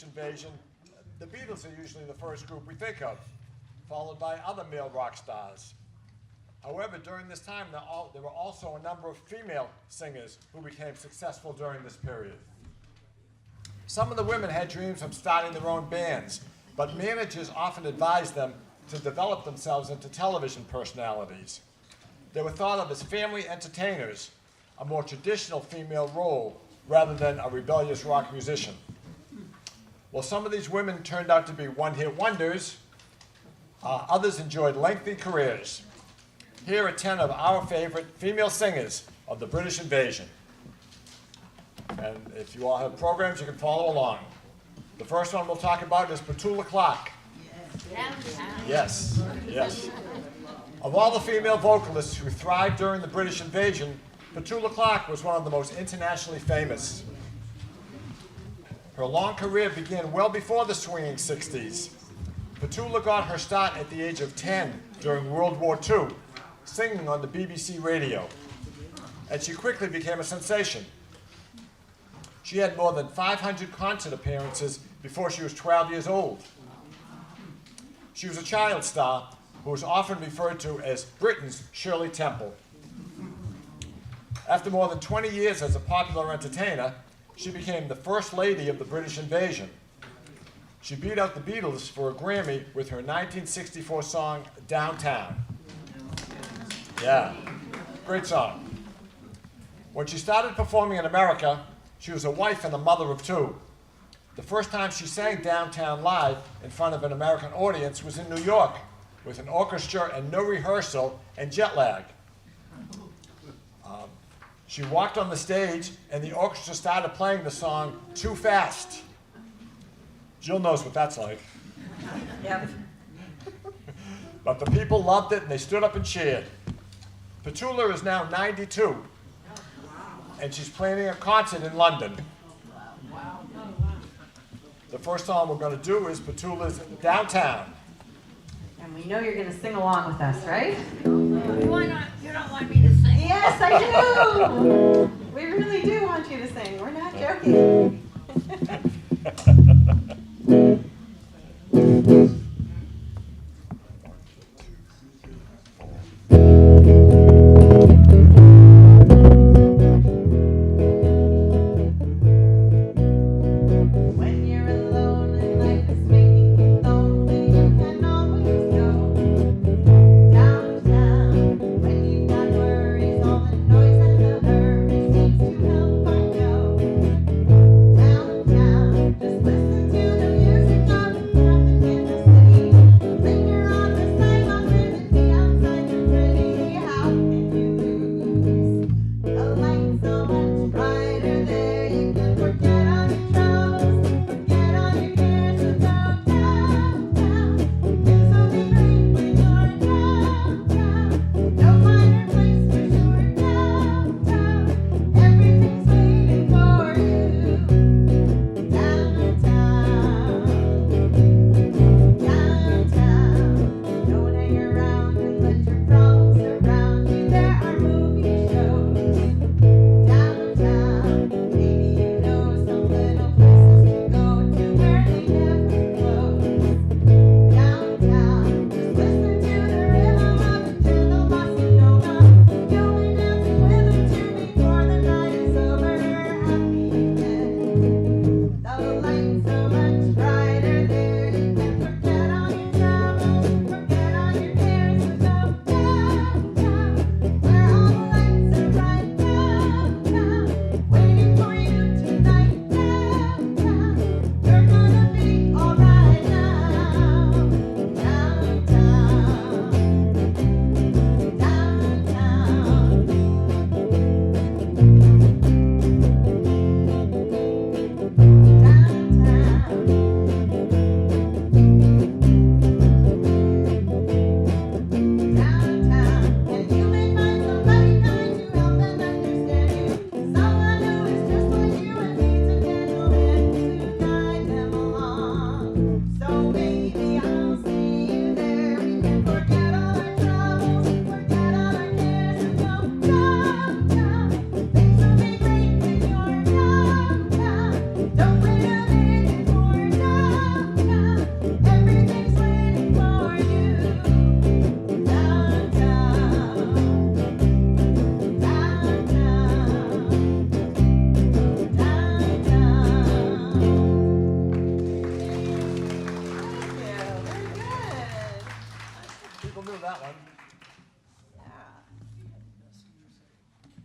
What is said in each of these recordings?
British Invasion, the Beatles are usually the first group we think of, followed by other male rock stars. However, during this time, there were also a number of female singers who became successful during this period. Some of the women had dreams of starting their own bands, but managers often advised them to develop themselves into television personalities. They were thought of as family entertainers, a more traditional female role rather than a rebellious rock musician. While some of these women turned out to be one-hit wonders, others enjoyed lengthy careers. Here are 10 of our favorite female singers of the British Invasion. And if you all have programs, you can follow along. The first one we'll talk about is Petula Clark. Yes, yes. Of all the female vocalists who thrived during the British Invasion, Petula Clark was one of the most internationally famous. Her long career began well before the swinging 60s. Petula got her start at the age of 10 during World War II, singing on the BBC radio, and she quickly became a sensation. She had more than 500 concert appearances before she was 12 years old. She was a child star who was often referred to as Britain's Shirley Temple. After more than 20 years as a popular entertainer, she became the first lady of the British Invasion. She beat out the Beatles for a Grammy with her 1964 song, Downtown. Yeah, great song. When she started performing in America, she was a wife and a mother of two. The first time she sang Downtown live in front of an American audience was in New York, with an orchestra and no rehearsal and jet lag. She walked on the stage and the orchestra started playing the song Too Fast. Jill knows what that's like. Yep. But the people loved it and they stood up and cheered. Petula is now 92, and she's planning a concert in London. The first song we're going to do is Petula's Downtown. And we know you're going to sing along with us, right? Why not? You don't want me to sing? Yes, I do. We really do want you to sing. We're not joking. Downtown, that one. Yeah.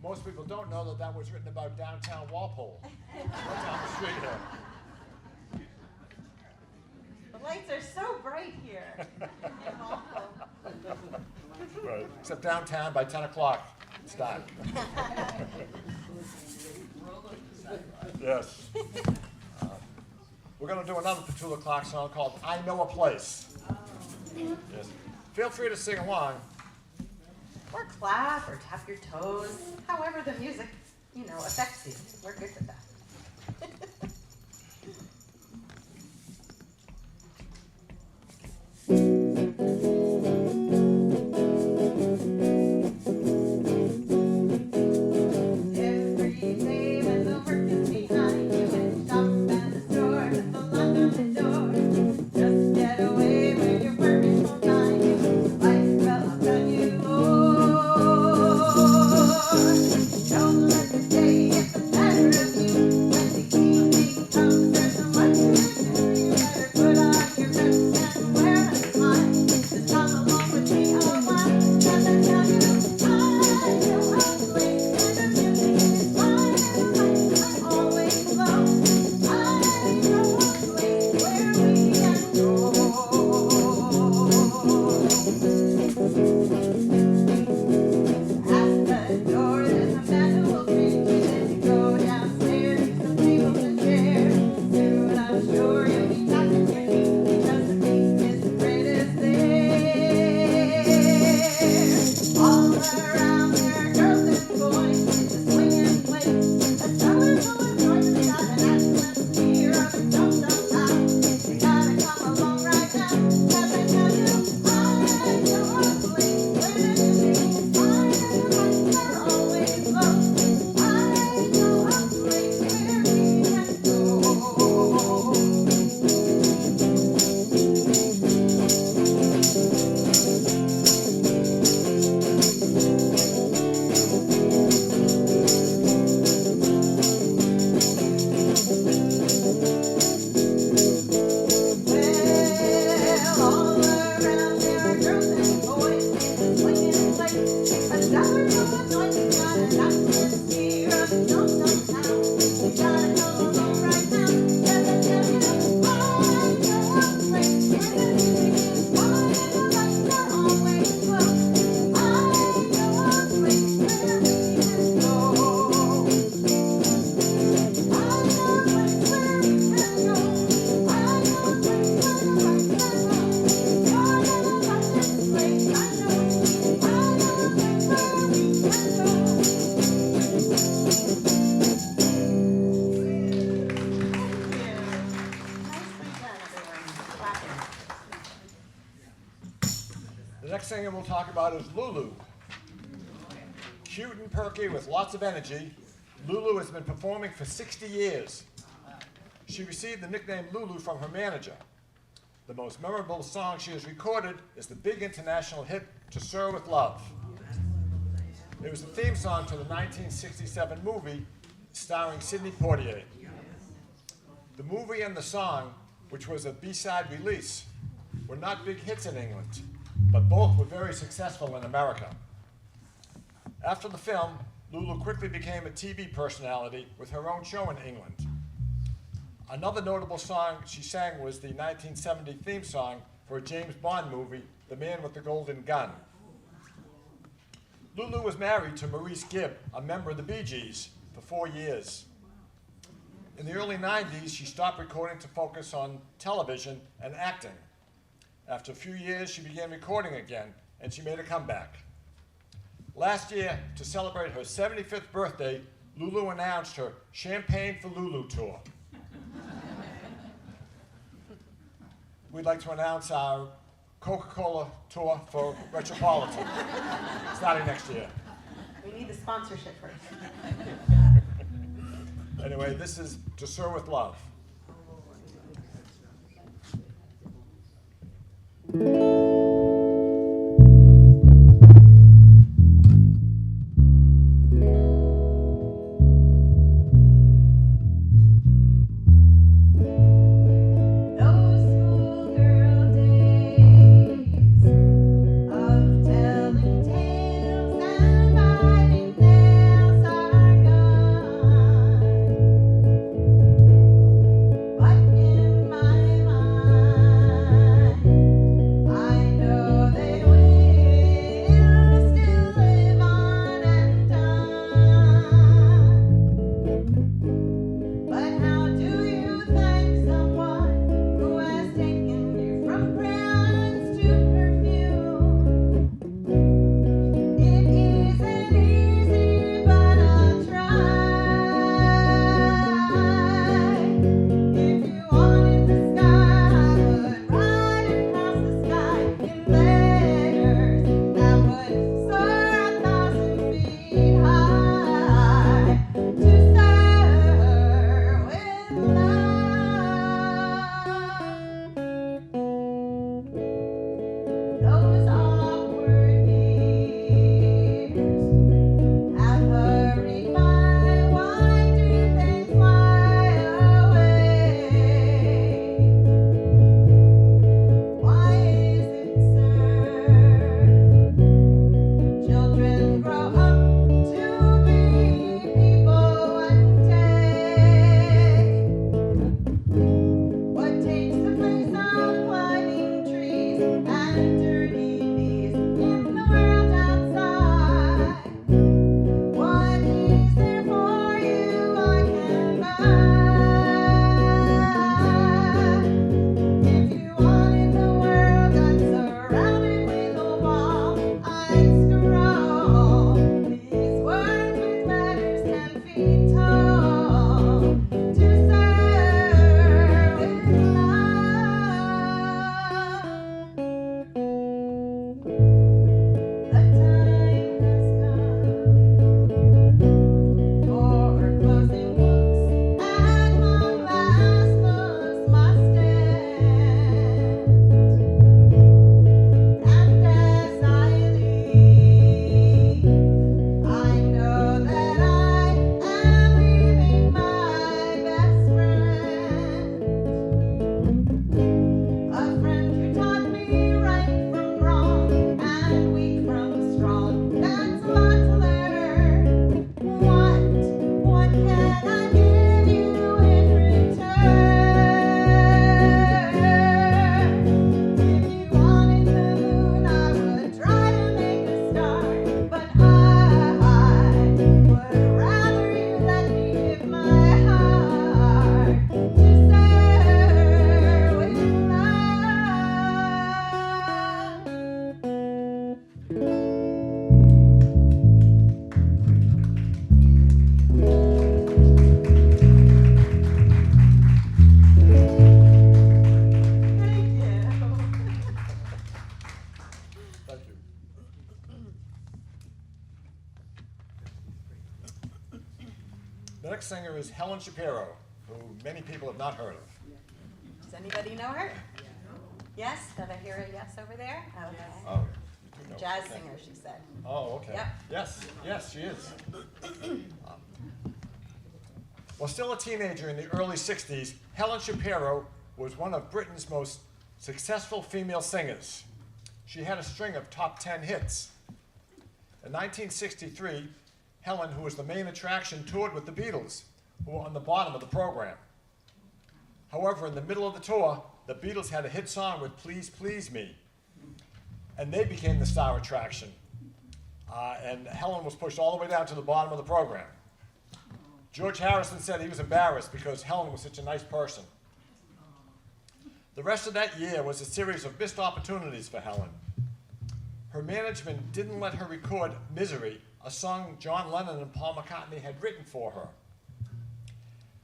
Most people don't know that that was written about downtown Walpole. Right down the street here. The lights are so bright here. in Walpole. Right. Except downtown by 10 o'clock, it's dark. Yes. We're going to do another Petula Clark song called I Know a Place. Yes. Feel free to sing along. Or clap, or tap your toes. However the music, affects you. We're good with that. Every day when the work is behind you and shop at the store with the lock on the door, just get away where your worries won't find you. Life will upon you, Lord. Don't let the day get the better of you. When the evening comes, there's so much to do. You better put on your best and wear a smile. Just come along with me a while. Cause I tell you, I know a place where the music is fine and the lights are always low. I know a place where we can go. At the door, there's a man who will greet you. Then you go downstairs, see some tables and chairs. Soon I'm sure you'll be tapping your feet because the beat is the greatest there. All around there are girls and boys. It's a swinging place, a cellar full of noise. It's got an atmosphere of its own somehow. You gotta come along right now, 'cause I tell you, I know a place where the music is fine and the lights are always low. I know a place where we can go. Well, all around there are girls and boys. It's a swinging place, a cellar full of noise. It's got an atmosphere of its own somehow. You gotta come along right now, 'cause I tell you, I know a place where the music is fine and the lights are always low. I know a place where we can go. I know a place where we can go. I know a place where the lights are low. You're gonna love this place, I know. I know a place where we can go. Nicely done, everyone. Clapping. The next singer we'll talk about is Lulu. Cute and perky with lots of energy, Lulu has been performing for 60 years. She received the nickname Lulu from her manager. The most memorable song she has recorded is the big international hit To Sir With Love. It was the theme song to the 1967 movie starring Sidney Poitier. The movie and the song, which was a B-side release, were not big hits in England, but both were very successful in America. After the film, Lulu quickly became a TV personality with her own show in England. Another notable song she sang was the 1970 theme song for a James Bond movie, The Man with the Golden Gun. Lulu was married to Maurice Gibb, a member of the Bee Gees, for 4 years. In the early 90s, she stopped recording to focus on television and acting. After a few years, she began recording again, and she made a comeback. Last year, to celebrate her 75th birthday, Lulu announced her Champagne for Lulu tour. We'd like to announce our Coca-Cola tour for Retro Polatin, starting next year. We need the sponsorship first. Anyway, this is To Sir With Love. Those schoolgirl days of The next singer is Helen Shapiro, who many people have not heard of. Does anybody know her? Yes? Did I hear a yes over there? Okay. Oh, you do know. Jazz Okay. singer, she said. Oh, okay. Yep. Yes, yes, she is. While still a teenager in the early 60s, Helen Shapiro was one of Britain's most successful female singers. She had a string of top 10 hits. In 1963, Helen, who was the main attraction, toured with the Beatles, who were on the bottom of the program. However, in the middle of the tour, the Beatles had a hit song with Please Please Me, and they became the star attraction. And Helen was pushed all the way down to the bottom of the program. George Harrison said he was embarrassed because Helen was such a nice person. The rest of that year was a series of missed opportunities for Helen. Her management didn't let her record Misery, a song John Lennon and Paul McCartney had written for her.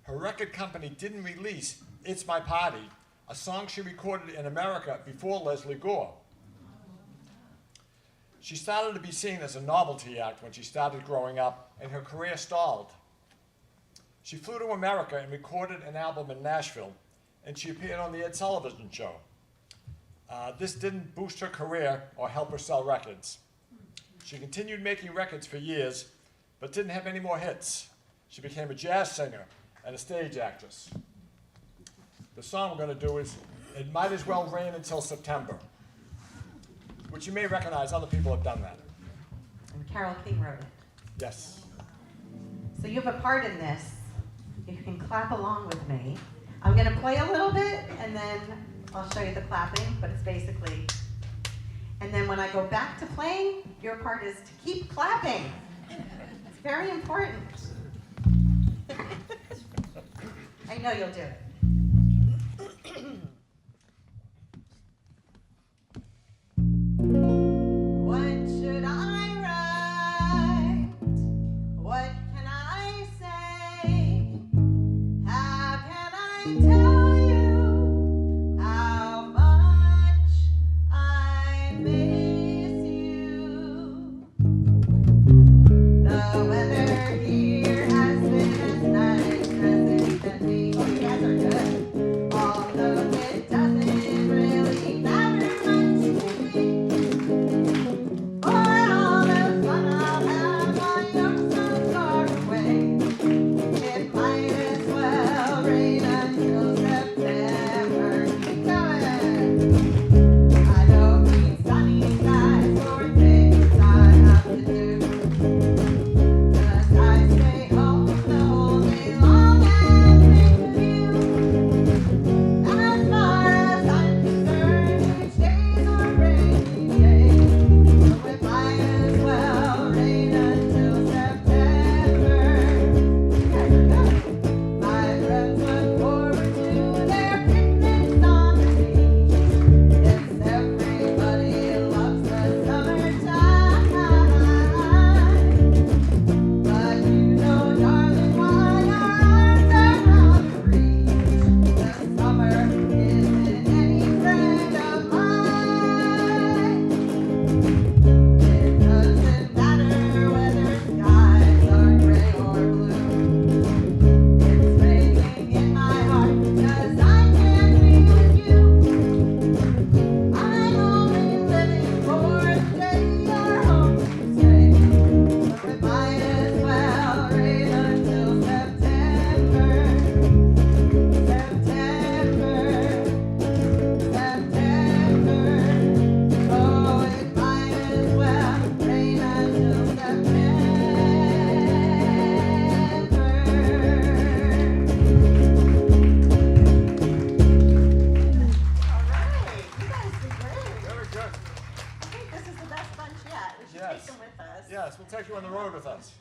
Her record company didn't release It's My Party, a song she recorded in America before Leslie Gore. She started to be seen as a novelty act when she started growing up, and her career stalled. She flew to America and recorded an album in Nashville, and she appeared on the Ed Sullivan Show. This didn't boost her career or help her sell records. She continued making records for years, but didn't have any more hits. She became a jazz singer and a stage actress. The song we're going to do is It Might As Well Rain Until September, which you may recognize. Other people have done that. And Carole King wrote it. Yes. So you have a part in this. You can clap along with me. I'm going to play a little bit, and then I'll show you the clapping, but it's basically... And then when I go back to playing, your part is to keep clapping. It's very important. I know you'll do it. What should I write? What can I say? How can I tell you how much I miss you? The weather here has been as nice as it can be. Oh, you guys are good. Although it doesn't really matter much to me. For all the fun I'll have while you're so far away, it might as well rain until September. Keep going. I don't need sunny skies or things I have to do, 'cause I stay home the whole day long and think of you. As far as I'm concerned, each day's a rainy day, so it might as well rain until September. You guys are good. My friends look forward to their picnics on the beach. Yes, everybody loves the summertime. But you know, darling, while your arms are out of reach, the summer isn't any friend of mine. It doesn't matter whether skies are gray or blue. It's raining in my heart 'cause I can't be with you. I'm only living for the day you're home to stay. So it might as well rain until September. September. Oh, it might as well rain until September. All right, you guys did great. Very good. I think this is the best bunch yet. We should Yes. take them with us. Yes, we'll take you on the road with us.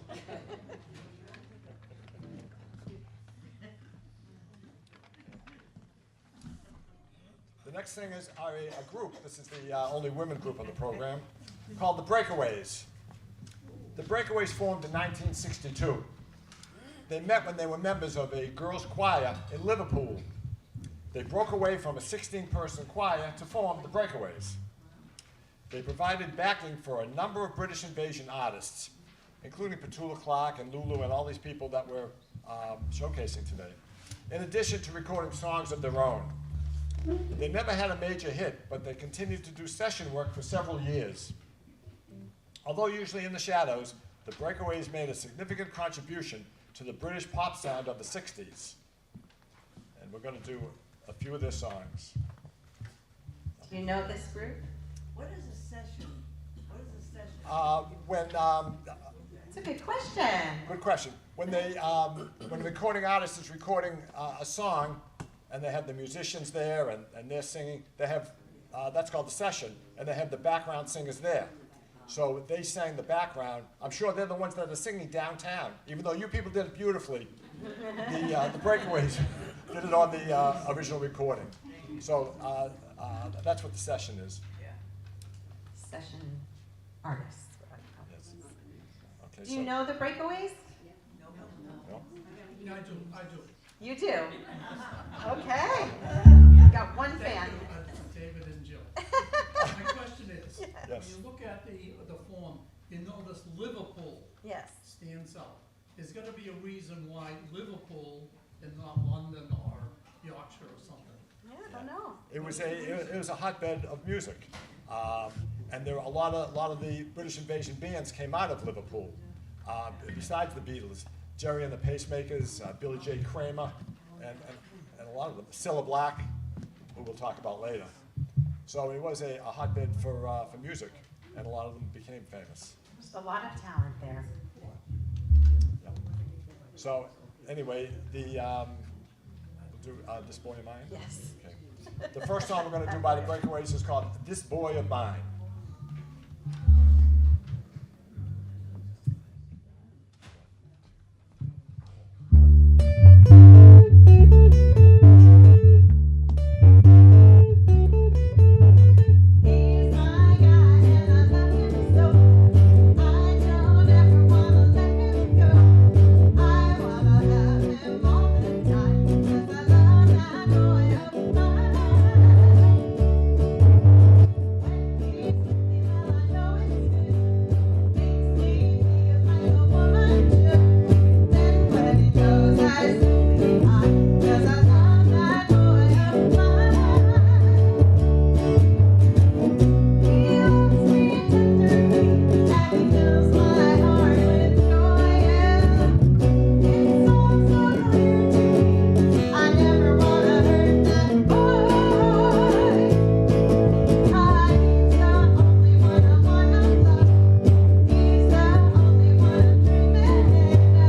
The next singers are a group. This is the only women group on the program, called the Breakaways. The Breakaways formed in 1962. They met when they were members of a girls' choir in Liverpool. They broke away from a 16-person choir to form the Breakaways. They provided backing for a number of British invasion artists, including Petula Clark and Lulu and all these people that were showcasing today. In addition to recording songs of their own, they never had a major hit, but they continued to do session work for several years. Although usually in the shadows, the Breakaways made a significant contribution to the British pop sound of the 60s. And we're going to do a few of their songs. Do you know this group? What is a session? What is a session? It's a good question. Good question. When a recording artist is recording a song, and they have the musicians there, and they're singing, they have, that's called the session, and they have the background singers there. So they sang the background. I'm sure they're the ones that are singing downtown, even though you people did it beautifully. The Breakaways did it on the original recording. So that's what the session is. Session artists. Yes. Okay, Do you know the Breakaways? No? Yeah, I do. You do? Okay. You got one fan. David and Jill. My question is, when Yes. you look at the form, you notice Liverpool Yes. stands out. There's gotta be a reason why Liverpool and not London or Yorkshire or something. Yeah, I don't know. It was a hotbed of music, and there were a lot of the British invasion bands came out of Liverpool. Besides the Beatles, Jerry and the Pacemakers, Billy J. Kramer, and a lot of them, Cilla Black, who we'll talk about later. So it was a hotbed for music, and a lot of them became famous. There's a lot of talent there. Yeah. So anyway, we'll do This Boy of Mine? Yes. Okay. The first song we're going to do by the Breakaways is called This Boy of Mine. He's my guy and I love him so. I don't ever wanna let him go. I wanna have him all the time, 'cause I love that boy of mine. When he's with me, well, I know it's good. Makes me feel like a woman should. Then when he goes, I simply hide, 'cause I love that boy of mine. He loves me tenderly, and he fills my heart with joy. It's all so clear to me, I never wanna hurt that boy. He's the only one I wanna love. He's the only one I'm dreaming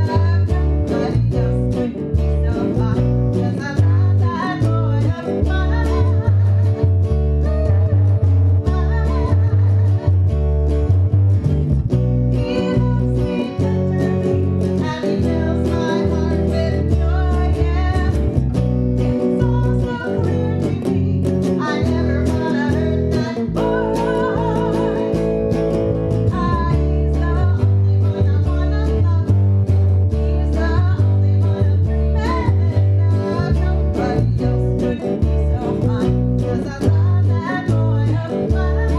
of. Nobody else could be so fine, 'cause I love that boy of mine. He loves me tenderly, and he fills my heart with joy. It's all so clear to me, I never wanna hurt that boy. He's the only one I wanna love. He's the only one I'm dreaming of. Nobody else could be so fine, 'cause I love that boy of mine.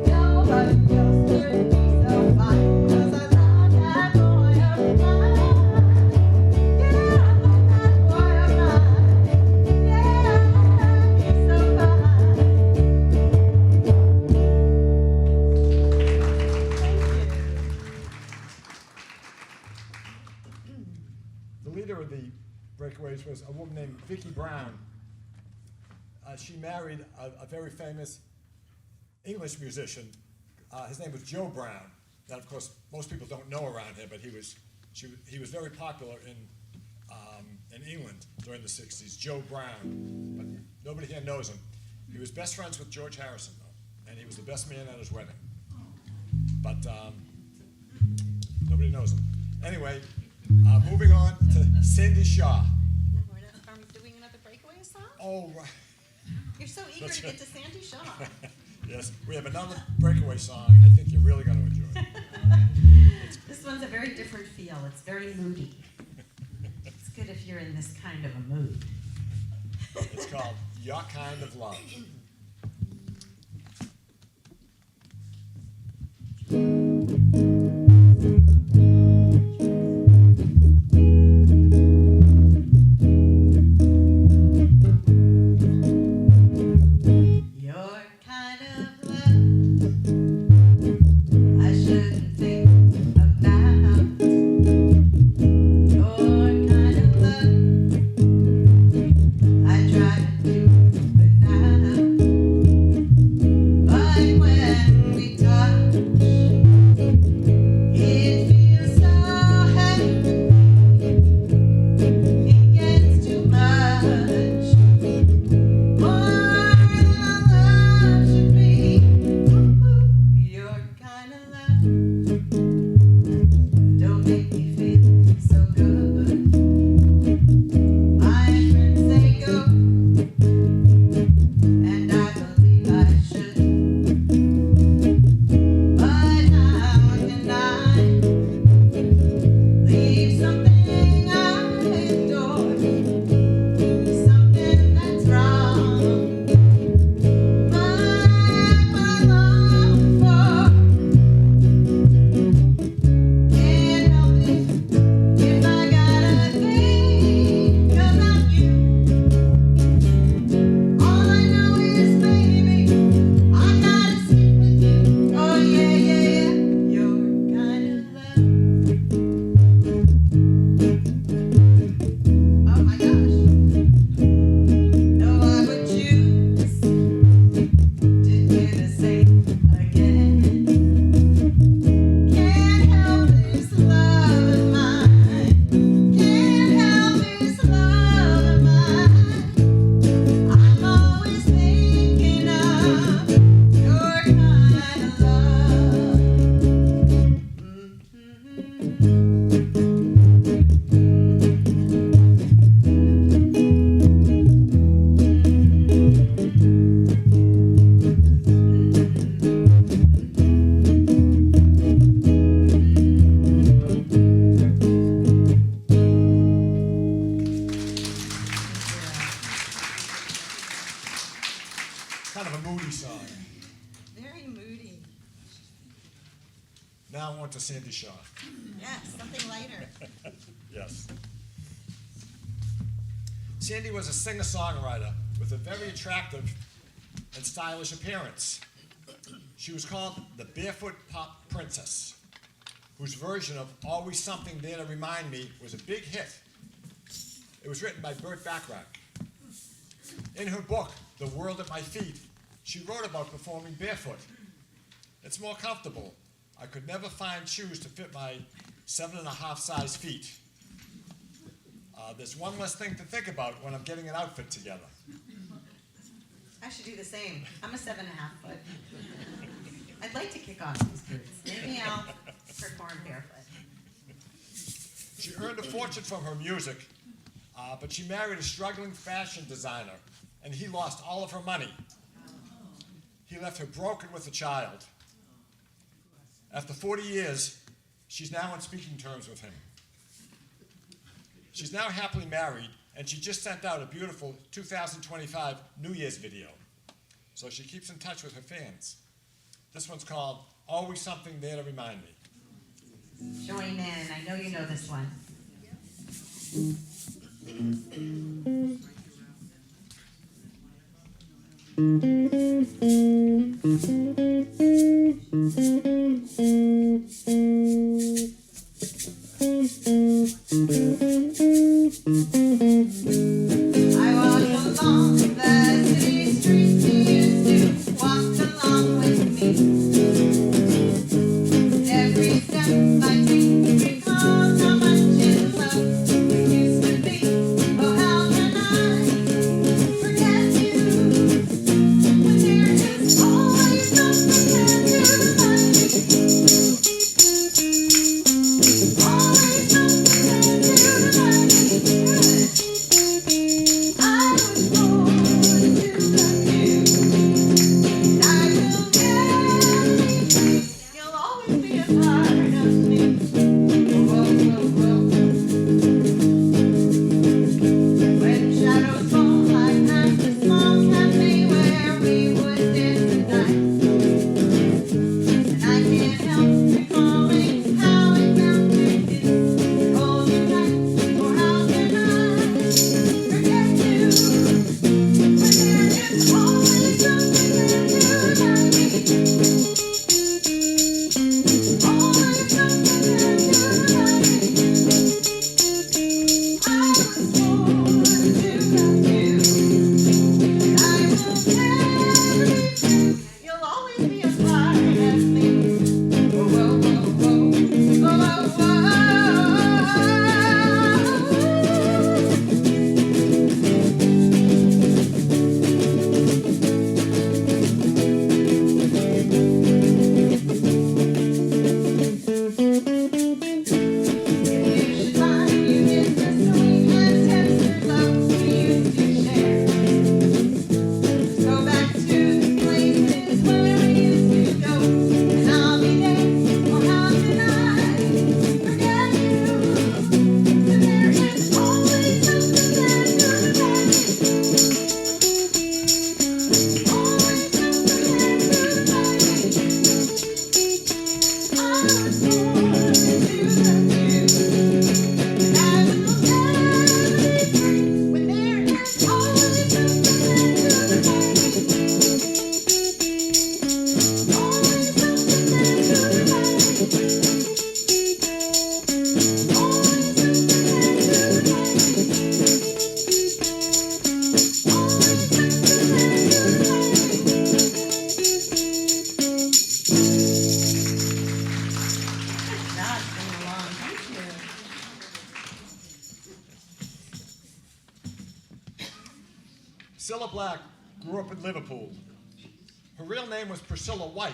Nobody else could be so fine, 'cause I love that boy of mine. Yeah, I love that boy of mine. Yeah, he's so fine. The leader of the Breakaways was a woman named Vicki Brown. She married a very famous English musician. His name was Joe Brown. Now, of course, most people don't know around here, but he was very popular in England during the 60s, Joe Brown. But nobody here knows him. He was best friends with George Harrison, though, and he was the best man at his wedding. But nobody knows him. Anyway, moving on to Sandy Shaw. No, are we doing another Breakaway song? Oh, right. You're so eager That's to right. get to Sandy Shaw. Yes, we have another Breakaway song I think you're really going to enjoy. This one's a very different feel. It's very moody. It's good if you're in this kind of a mood. It's called Your Kind of Love. kind of a moody song. Very moody. Now on to Sandy Shaw. Yes, something lighter. Yes. Sandy was a singer-songwriter with a very attractive and stylish appearance. She was called the Barefoot Pop Princess, whose version of Always Something There to Remind Me was a big hit. It was written by Burt Bacharach. In her book, The World at My Feet, she wrote about performing barefoot. It's more comfortable. I could never find shoes to fit my 7.5 size feet. There's one less thing to think about when I'm getting an outfit together. I should do the same. I'm a 7.5 foot. I'd like to kick off these boots. Maybe I'll perform barefoot. She earned a fortune from her music, but she married a struggling fashion designer, and he lost all of her money. He left her broken with a child. After 40 years, she's now on speaking terms with him. She's now happily married, and she just sent out a beautiful 2025 New Year's video. So she keeps in touch with her fans. This one's called Always Something There to Remind Me. Join in. I know you know this one. I walk along the city streets you used to walk along with me. Every step I take recalls how much in love we used to be. Oh, how can I forget you when there is always something that you remind me. Always something that you remind me. I was born to love you, and I will never be free. You'll always be a part of me. Whoa, whoa, whoa. When shadows fall, I passed a small cafe where we would dance at night. And I can't help recalling how it felt to kiss and hold you tight. Or how can I forget you when there is always something that you remind me. Always something that you remind me. I was born to love you, and I will never be free. You'll always be a part of me. Whoa, whoa, whoa, whoa. Whoa, whoa, whoa. You should find you in the sweet and tender love we used to share. Let's go back to the places where we used to go, and I'll be there. Oh, how can I forget you when there is always something that you remind me. Always something that you remind me. I was born to love you, and I will never be free when there is always something that you remind me. Always something that you remind me. Always something that you remind me. Always something that you remind me. Good job singing along. Thank you. Cilla Black grew up in Liverpool. Her real name was Priscilla White.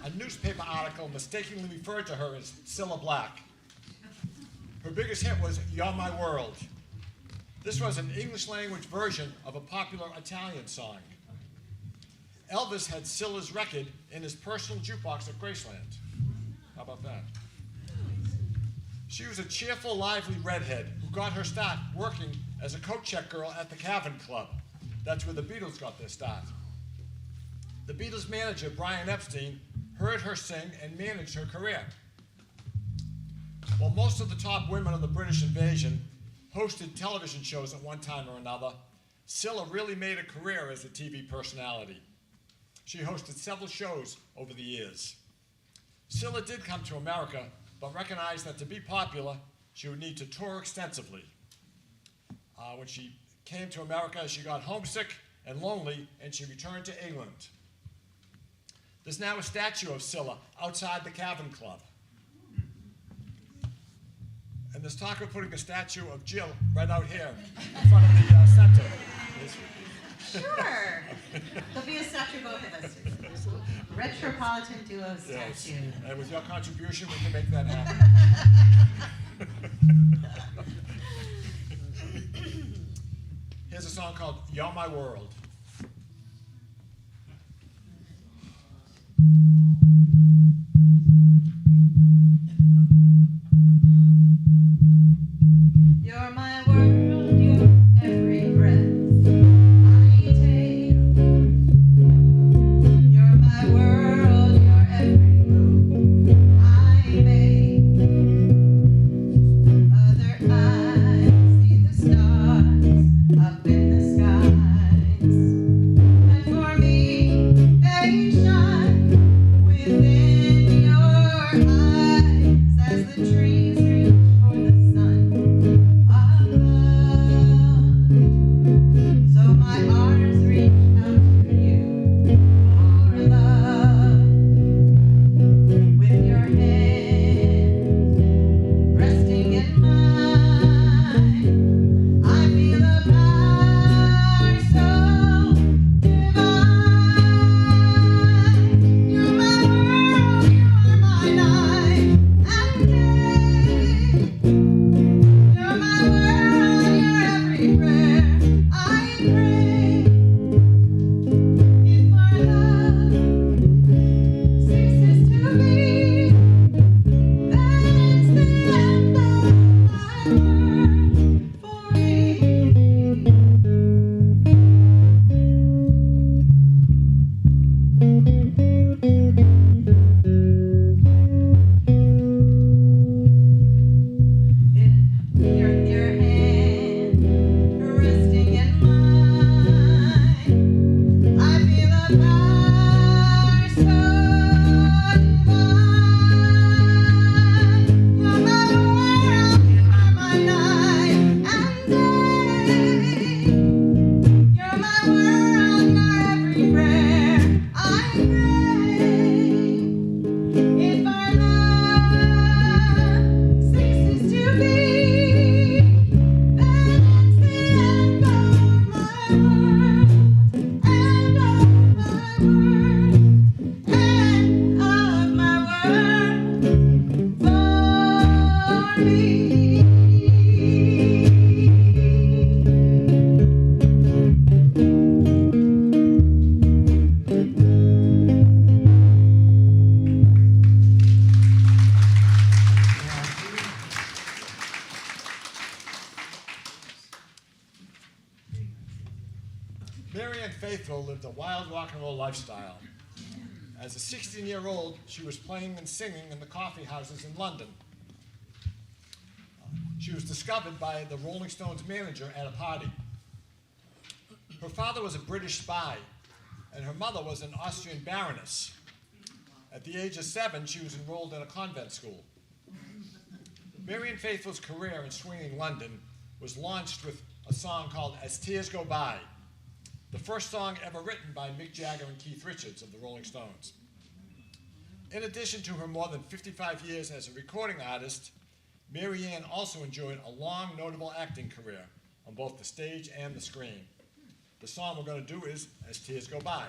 A newspaper article mistakenly referred to her as Cilla Black. Her biggest hit was You're My World. This was an English-language version of a popular Italian song. Elvis had Cilla's record in his personal jukebox at Graceland. How about that? She was a cheerful, lively redhead who got her start working as a coat check girl at the Cavern Club. That's where the Beatles got their start. The Beatles' manager, Brian Epstein, heard her sing and managed her career. While most of the top women of the British invasion hosted television shows at one time or another, Cilla really made a career as a TV personality. She hosted several shows over the years. Cilla did come to America, but recognized that to be popular, she would need to tour extensively. When she came to America, she got homesick and lonely, and she returned to England. There's now a statue of Cilla outside the Cavern Club. And there's talk of putting a statue of Jill right out here in front of the center. Sure. There'll be a statue of both of us. Retro Polatin Duo statue. Yes. And with your contribution, we can make that happen. Here's a song called You're My World. You're my world, you're every breath I take. You're my world, you're every move I make. Other eyes see the stars up in the skies, and for me they shine within your eyes as the trees reach for the sun above. So my arms reach out to you for love. With your hand resting in mine, I feel a power so divine. You're my world, you're my night and day. You're my world, you're every prayer I pray. If our love ceases to be, that's the end of my world for me. Your hand resting in mine, I feel a power so divine. You're my world, you're my night and day. You're my world, you're every prayer I pray. If our love ceases to be, that's the end of my world, end of my world for me. Mary Ann Faithfull lived a wild rock and roll lifestyle. As a 16-year-old, she was playing and singing in the coffee houses in London. She was discovered by the Rolling Stones manager at a party. Her father was a British spy, and her mother was an Austrian baroness. At the age of 7, she was enrolled in a convent school. Mary Ann Faithfull's career in swinging London was launched with a song called As Tears Go By, the first song ever written by Mick Jagger and Keith Richards of the Rolling Stones. In addition to her more than 55 years as a recording artist, Mary Ann also enjoyed a long, notable acting career on both the stage and the screen. The song we're going to do is As Tears Go By.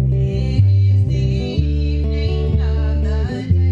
It is the evening of the day.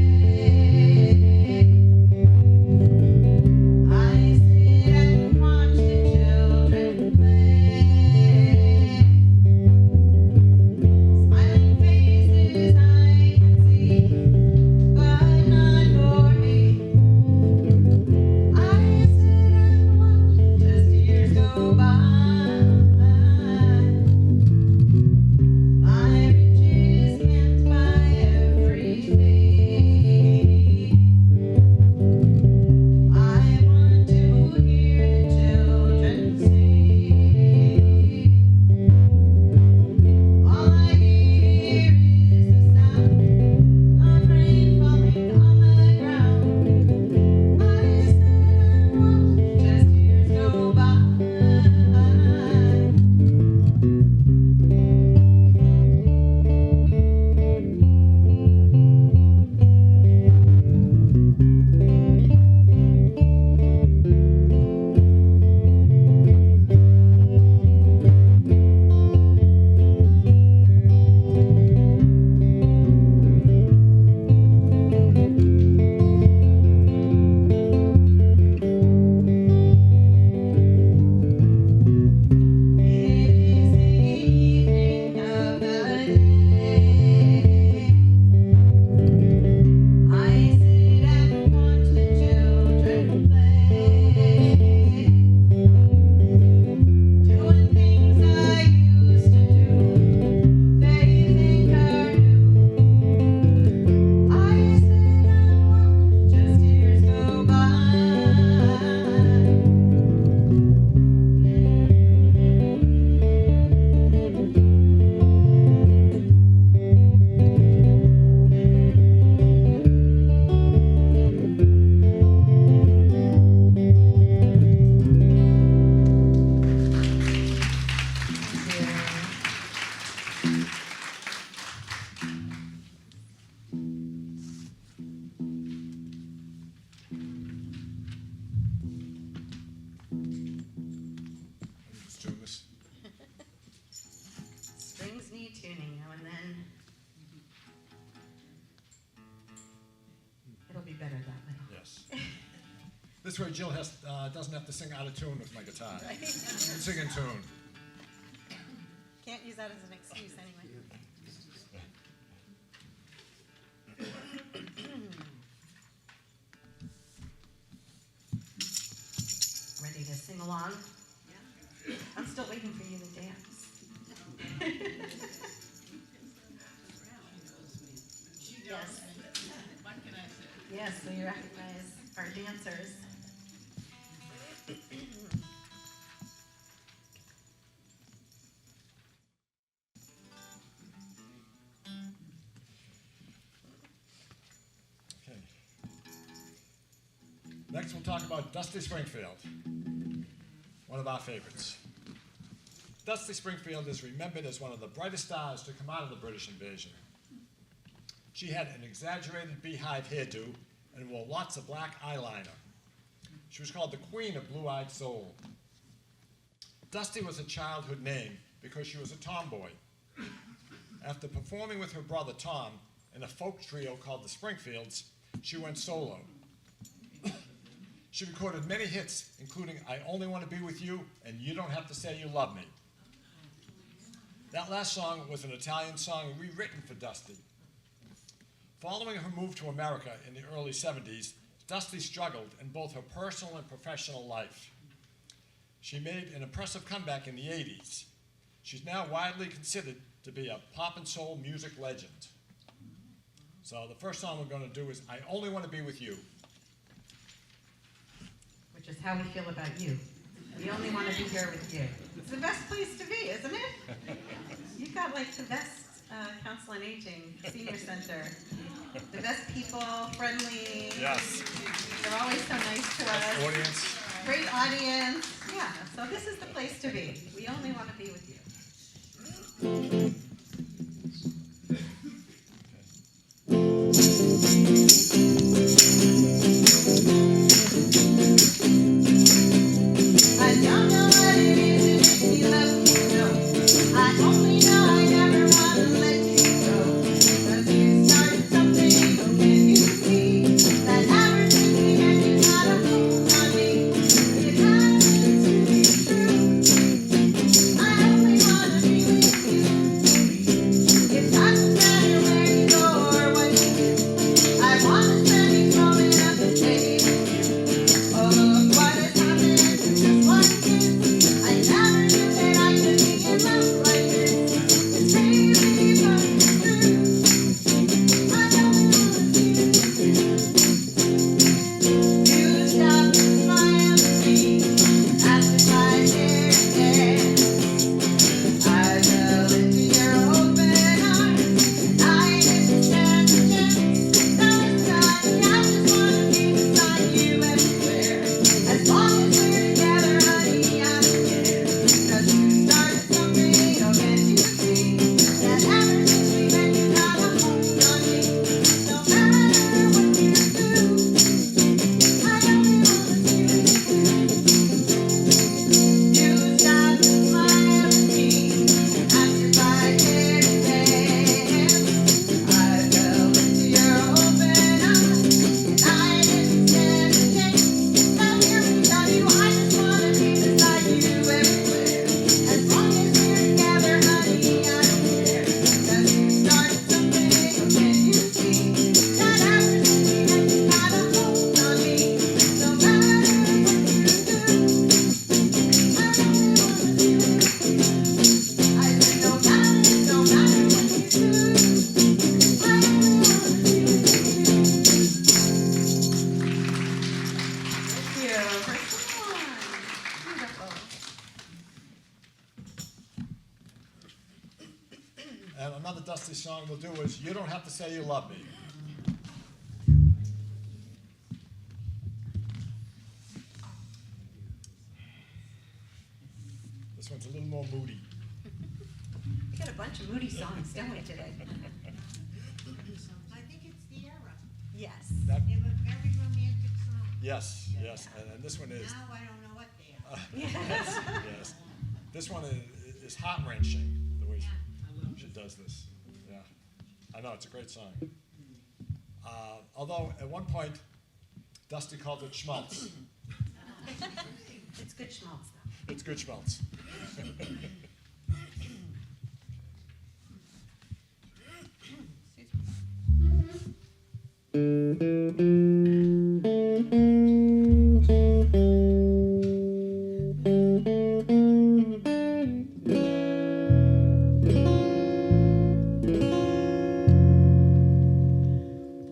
This way Jill doesn't have to sing out of tune with my guitar. Sing in tune. Can't use that as an excuse anyway. Ready to sing along? I'm still waiting for you to dance. Yes. What can I say? Yes, so you recognize our dancers. Okay. Next, we'll talk about Dusty Springfield, one of our favorites. Dusty Springfield is remembered as one of the brightest stars to come out of the British invasion. She had an exaggerated beehive hairdo and wore lots of black eyeliner. She was called the Queen of Blue-Eyed Soul. Dusty was a childhood name because she was a tomboy. After performing with her brother Tom in a folk trio called the Springfields, she went solo. She recorded many hits, including I Only Want to Be With You and You Don't Have to Say You Love Me. That last song was an Italian song rewritten for Dusty. Following her move to America in the early 70s, Dusty struggled in both her personal and professional life. She made an impressive comeback in the 80s. She's now widely considered to be a pop and soul music legend. So the first song we're going to do is I Only Want to Be With You. Which is how we feel about you. We only want to be here with you. It's the best place to be, isn't it? You've got like the best council on aging, senior center. The best people, friendly. Yes. They're always so nice to us. Audience. Great audience. Yeah, so this is the place to be. We only want to be with you. I don't know what it is that makes me love you so. I only know I never want to let you go. 'Cause you started something, oh can you see? That ever since we met you had a hold on me. It happens to be true. I only want to be with you. It doesn't matter where you go or what you do. I want to spend each moment of the day with you. Oh look what has happened to just one kiss. I never knew that I could be in love like this. It's crazy but it's true. I only want to be with you. You stop and smile at me, ask if I care to dance. I fell into your open arms, and I didn't stand a chance. Now it's time, I just wanna be beside you everywhere. As long as we're together, honey, I don't care. 'Cause you started something, oh can you see? That ever since we met you got a hold on me. No matter what you do, I only wanna be with you. You stop and smile at me, ask if I care to dance. I fell into your open arms, and I didn't stand a chance. Now hear me tell you, I just wanna be beside you everywhere. As long as we're together, honey, I don't care. 'Cause you started something, oh can you see? That ever since we met you got a hold on me. No matter what you do, I only wanna be with you. I said no matter what you do, I only wanna be with you. Thank you for someone. Beautiful. And another Dusty song we'll do is You Don't Have to Say You Love Me. This one's a little more moody. We got a bunch of moody songs, don't we, today? I think it's the era. Yes. That, They were very romantic songs. yes, yes, and this one is. Now I don't know what they are. Yes, yes. This one is heart-wrenching, the way she does this. Yeah, I know, it's a great song. Although at one point, Dusty called it schmaltz. It's good schmaltz, though. It's good schmaltz.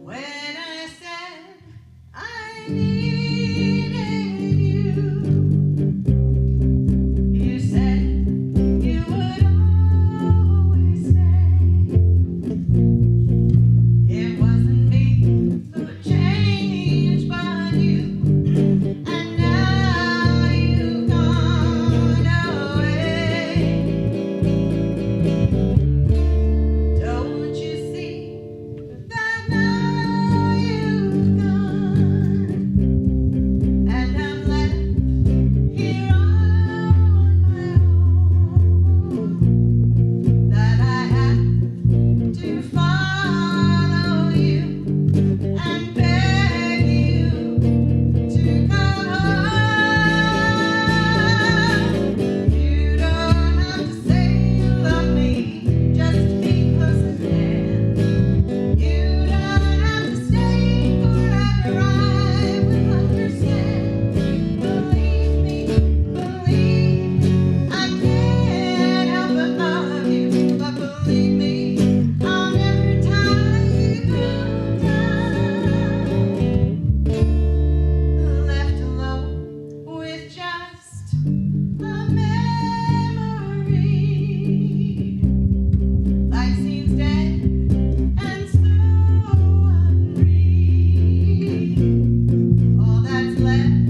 When I said I needed you, you said you would always stay. It wasn't me who changed, but you. And now you've gone away. Don't you see that now you've gone, and I'm left here on my own? That I have to follow you and beg you to come home. You don't have to say you love me, just be close at hand. You don't have to stay forever, I will understand. Believe me, I can't help but love you, but believe me, I'll never tie you down. Left alone with just a memory. Life seems dead and so unreal. All that's left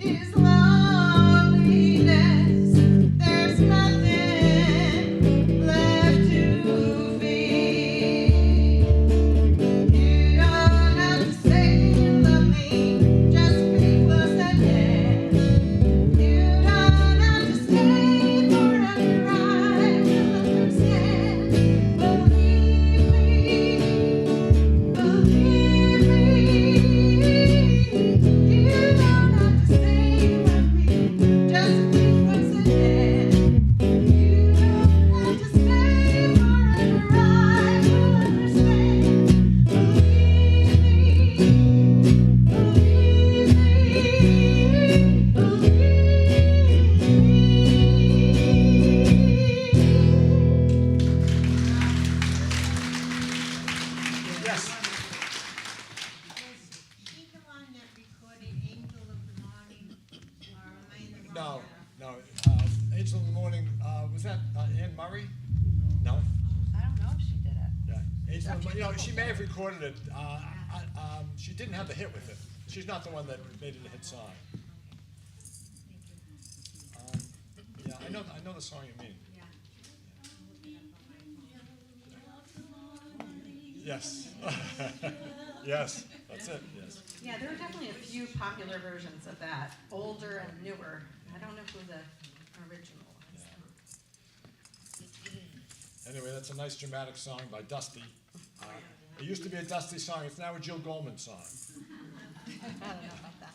is loneliness. There's nothing left to feel. You don't have to say you love me, just be close at hand. You don't have to stay forever, I will understand. Believe me, you don't have to say you love me, just be close at hand. You don't have to stay forever, I will understand. Yes. She the one that recorded Angel of the Morning, or am I in the wrong? No. Angel in the Morning, was that Anne Murray? No? I don't know if she did it. Yeah. Angel in the Morning, she may have recorded it. She didn't have the hit with it. She's not the one that made it a hit song. Yeah, I know the song you mean. Yes. Yes, that's it, yes. Yeah, there are definitely a few popular versions of that, older and newer. I don't know who the original was. Anyway, that's a nice dramatic song by Dusty. It used to be a Dusty song, it's now a Jill Goldman song. I don't know about that.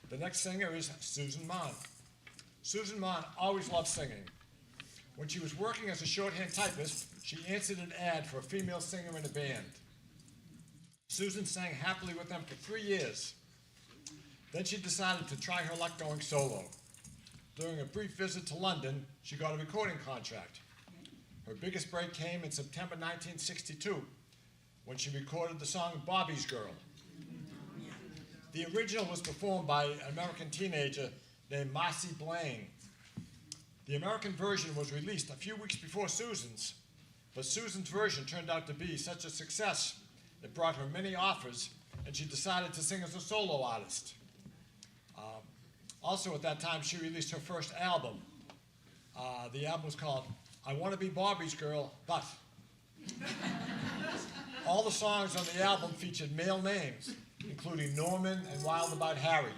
The next singer is Susan Mon. Susan Mon always loved singing. When she was working as a shorthand typist, she answered an ad for a female singer in a band. Susan sang happily with them for 3 years. Then she decided to try her luck going solo. During a brief visit to London, she got a recording contract. Her biggest break came in September 1962, when she recorded the song Bobby's Girl. The original was performed by an American teenager named Marcy Blaine. The American version was released a few weeks before Susan's, but Susan's version turned out to be such a success it brought her many offers, and she decided to sing as a solo artist. Also at that time, she released her first album. The album was called I Want to Be Bobby's Girl, But. All the songs on the album featured male names, including Norman and Wild About Harry.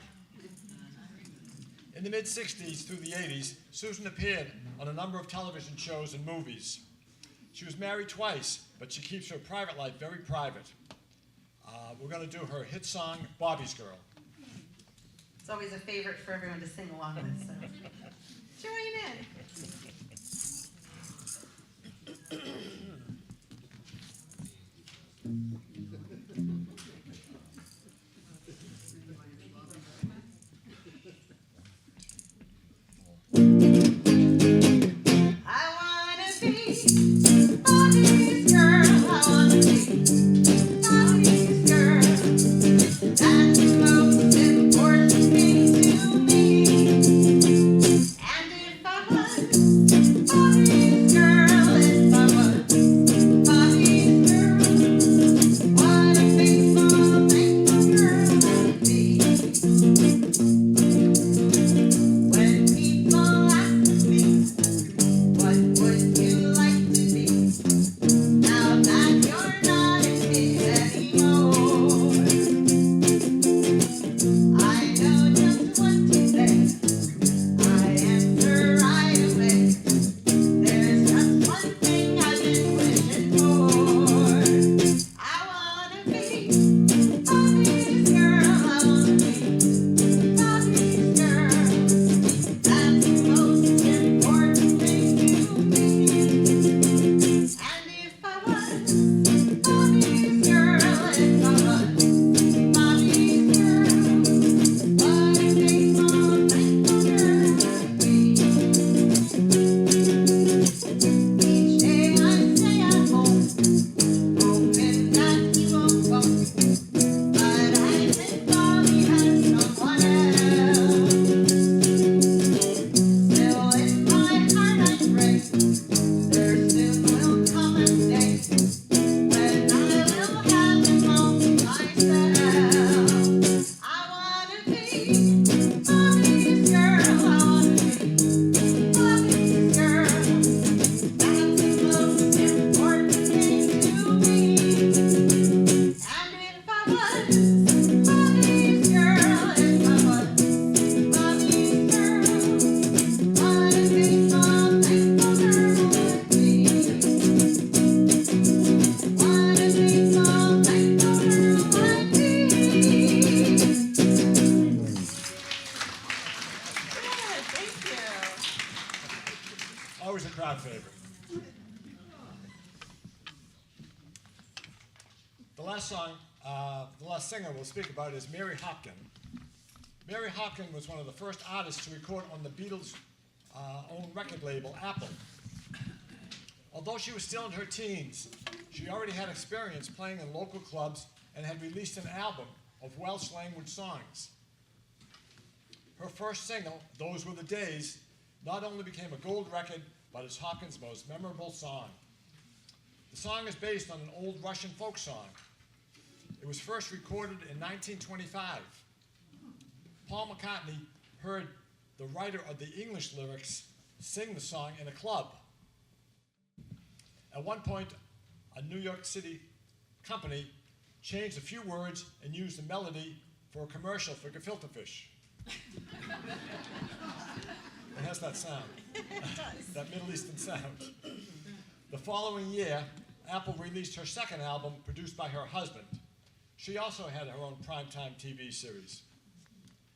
In the mid-60s through the 80s, Susan appeared on a number of television shows and movies. She was married twice, but she keeps her private life very private. we're going to do her hit song, Bobby's Girl. It's always a favorite for everyone to sing along with, so join in. I wanna be Bobby's girl. I wanna be Bobby's girl. That's the most important thing to me. And if I was Bobby's girl, if I was Bobby's girl, what a faithful, thankful girl I'd be. When people ask me, what would you like to be? Now that you're not a kid anymore, I know just what to say. I answer right away. There's just one thing I've been wishing for. I wanna be Bobby's girl. I wanna be Bobby's girl. That's the most important thing to me. And if I was Bobby's girl, if I was Bobby's girl, what a faithful, thankful girl I'd be. Each day I stay at home, hoping that he won't go. But I think Bobby has someone else. Still in my heart I pray, there soon will come a day when I will have him all to myself. I wanna be Bobby's girl. I wanna be Bobby's girl. That's the most important thing to me. And if I was Bobby's girl, if I was Bobby's girl, what a faithful, thankful girl I'd be. What a faithful, thankful girl I'd be. Good, thank you. Always a crowd favorite. The last song, the last singer we'll speak about is Mary Hopkin. Mary Hopkin was one of the first artists to record on the Beatles' own record label, Apple. Although she was still in her teens, she already had experience playing in local clubs and had released an album of Welsh language songs. Her first single, Those Were the Days, not only became a gold record, but is Hopkins' most memorable song. The song is based on an old Russian folk song. It was first recorded in 1925. Paul McCartney heard the writer of the English lyrics sing the song in a club. At one point, a New York City company changed a few words and used the melody for a commercial for gefilte fish. It has that sound, that Middle Eastern sound. The following year, Apple released her second album, produced by her husband. She also had her own primetime TV series.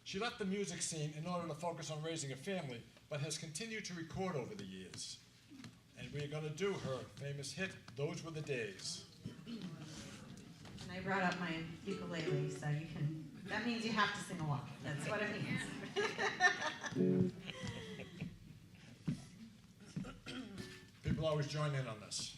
She left the music scene in order to focus on raising a family, but has continued to record over the years. And we are going to do her famous hit, Those Were the Days. And I brought up my ukulele, so you can, that means you have to sing along. That's what it means. People always join in on this.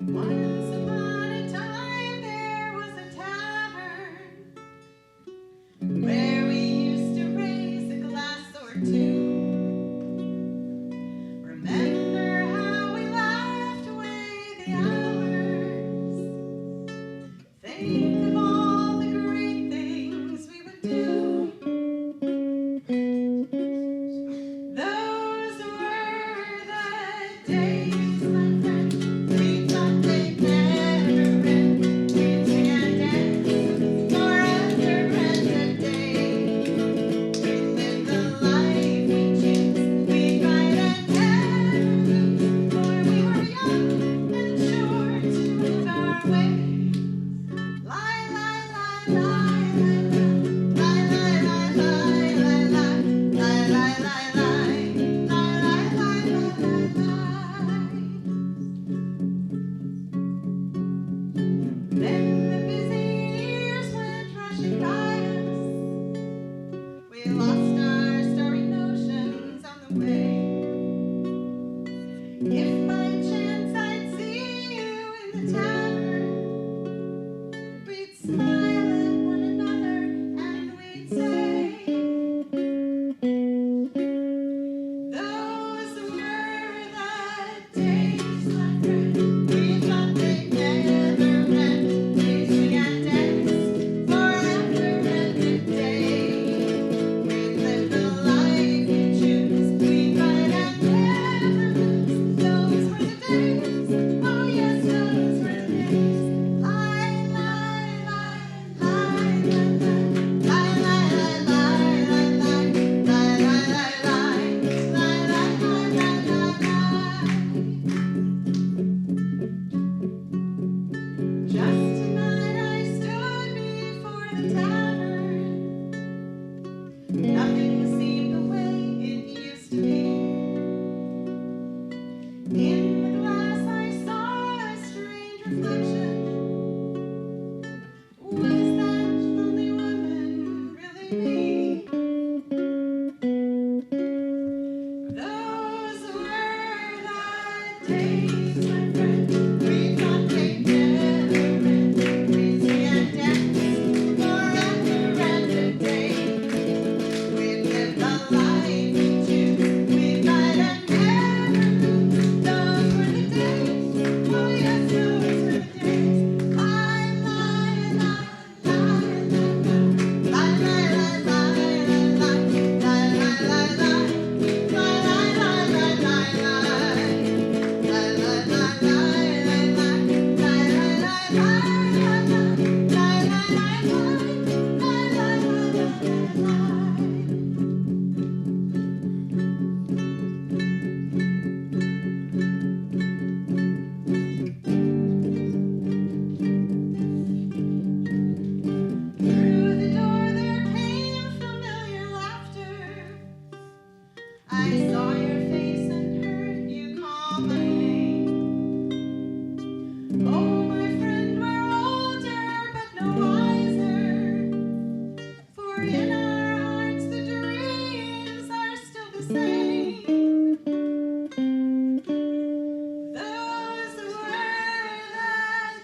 Once upon a time there was a tavern where we used to raise a glass or two. Remember how we laughed away the hours. Think of all the great things we would do. Those were the days, my friend. We the tavern, we'd smile at one another and we'd say, those were the days, my friend. We thought they'd never end. We'd sing and dance forever and a day. We'd live the life we choose. We'd fight and never lose. Those were the days. Oh yes, those were the days. Lie, lie, lie, lie, lie, lie, lie, lie, lie, lie, just tonight I stood before the tavern. Nothing seemed the way it used to be. In the glass I saw a strange reflection. Was that lonely woman really me? Those were the days, my friend. We thought they'd never end. We'd sing and dance forever and a day. We'd live the life we choose. We'd fight and never lose. Those were the days. Oh yes, those were the days. Lie, lie, lie, lie, lie, lie, lie, lie, lie, lie, lie, lie. Through the door there came familiar laughter. I saw your face and heard you call my name. Oh, my friend, we're older but no wiser. For in our hearts the dreams are still the same. Those were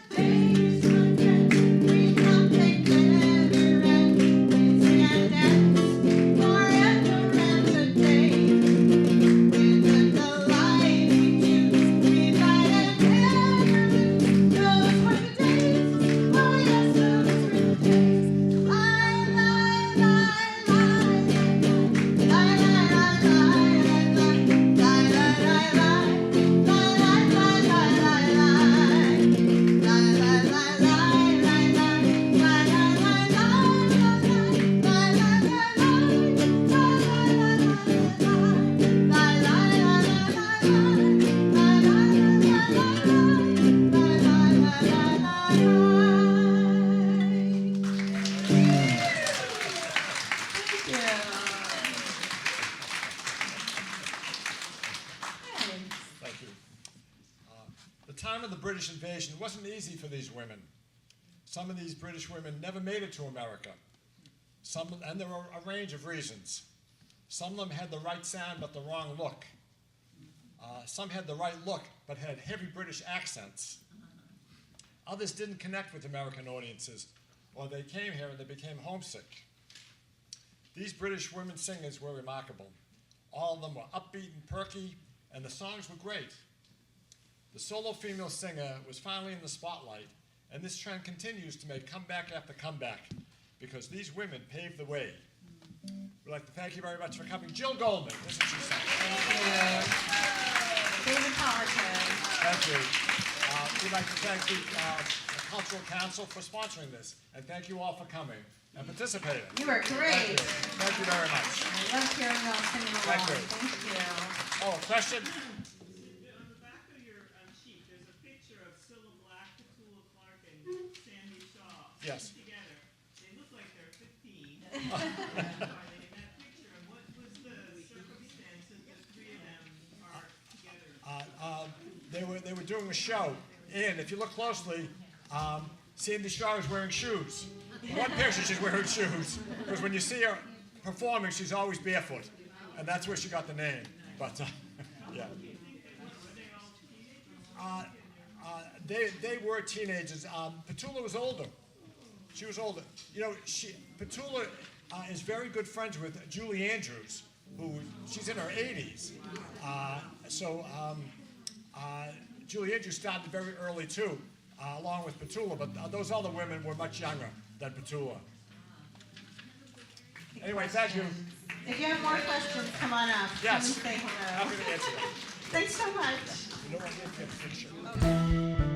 the days, my friend. We thought they'd never end. We'd sing and dance forever and a day. We'd live the life we choose. We'd fight and never lose. Those were the days. Oh yes, those were the days. Lie, lie, lie, lie, lie, lie, lie, Thank you. The time of the British invasion wasn't easy for these women. Some of these British women never made it to America. And there were a range of reasons. Some of them had the right sound but the wrong look. Some had the right look but had heavy British accents. Others didn't connect with American audiences, or they came here and they became homesick. These British women singers were remarkable. All of them were upbeat and perky, and the songs were great. The solo female singer was finally in the spotlight, and this trend continues to make comeback after comeback, because these women paved the way. We'd like to thank you very much for coming. Jill Goldman, this is your song. David Politics. Thank you. We'd like to thank the Cultural Council for sponsoring this, and thank you all for coming and participating. You were Thank great. you. Thank you very much. I love hearing y'all singing along. Thank you. Thank you. Oh, a question? On the back of your sheet, there's a picture of Cilla Black, Petula Clark, and Sandy Shaw. Yes. Together. They look like they're 15. Are they in that picture? And what was the circumstance that the three of them are together? They were doing a show, and if you look closely, Sandy Shaw is wearing shoes. In one picture, she's wearing shoes, because when you see her performing, she's always barefoot, and that's where she got the name. But yeah. they were teenagers. Petula was older. She was older. You know, Petula is very good friends with Julie Andrews, who she's in her 80s. Julie Andrews started very early too, along with Petula, but those other women were much younger than Petula. Anyway, thank you. If you have more questions, come on up. Yes. Come and say hello. Happy to answer them. Thanks so much. You know what? Let me get a picture. Okay.